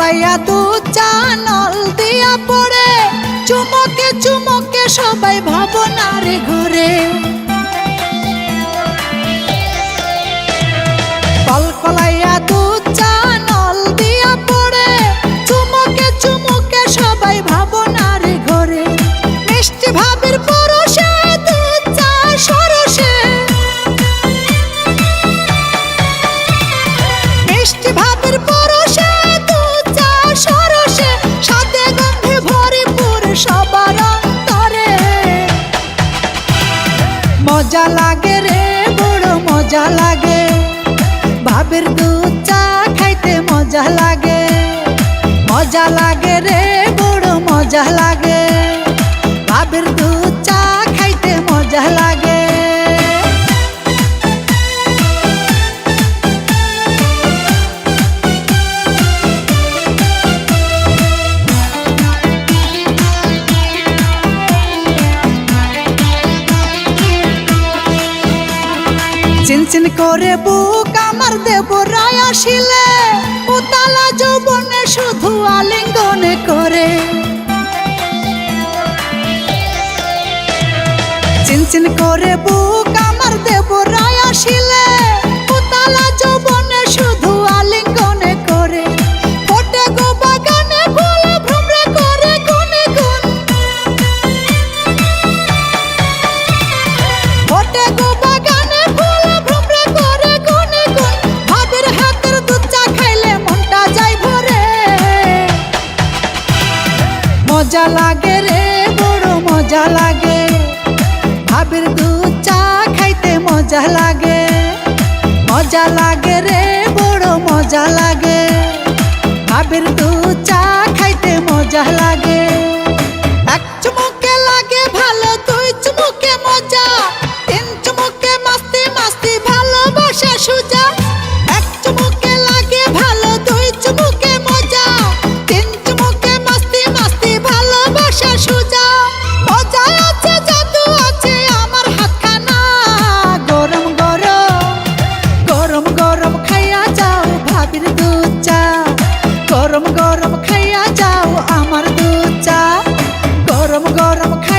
কলাইয়া দুধ চা নল দিয়া পড়ে, চুমকে চুমকে সবাই ভাবনার ঘরে। কলাইয়া দুধ চা নল দিয়া পড়ে, চুমকে চুমকে সবাই ভাবনার ঘরে। মিষ্টি ভাবের পরশে দুধ চা সরসে, মিষ্টি ভাবের পরশে দুধ চা সরসে, সাথে গন্ধে ভরপুর সবার অন্তরে। মজা লাগে রে বড় মজা লাগে, ভাবের দুধ চা খাইতে মজা লাগে। মজা লাগে রে বড় মজা লাগে, ভাবের দুধ চা খাইতে মজা লাগে। চিনচিন করে বুক আমার দেবরায় আসিলে, উতালা যৌবনে শুধু আলিঙ্গনে করে। চিনচিন করে বুক আমার দেবরায় আসিলে, উতালা যৌবনে শুধু আলিঙ্গনে করে। ফোটে গো বাগানে ফুল ভ্রমরে করে গুনে গুন, ফোটে গো বাগানে ফুল ভ্রমরে করে গুনে গুন। ভাবের হাতের দুধ চা খাইলে মনটা যায় ভরে। মজা লাগে রে বড় মজা লাগে, ভাবের দুধ চা খাইতে মজা লাগে। মজা লাগে রে বড় মজা লাগে, ভাবের দুধ চা খাইতে মজা লাগে। এক চুমুকে লাগে ভালো, দুই চুমুকে মজা, তিন চুমুকে মাস্তি মাস্তি ভালোবাসা সুজা। এক চুমুকে লাগে ভালো, দুই চুমুকে মজা, তিন চুমুকে মাস্তি মাস্তি ভালোবাসা সুজা। মজা আছে জাদু আছে আমার হাতখানা, গরম গরম গরম গরম খাইয়া যাও ভাবির দুধ চা। গরম গরম খাইয়া যাও আমার দুধ চা, গরম গরম খাই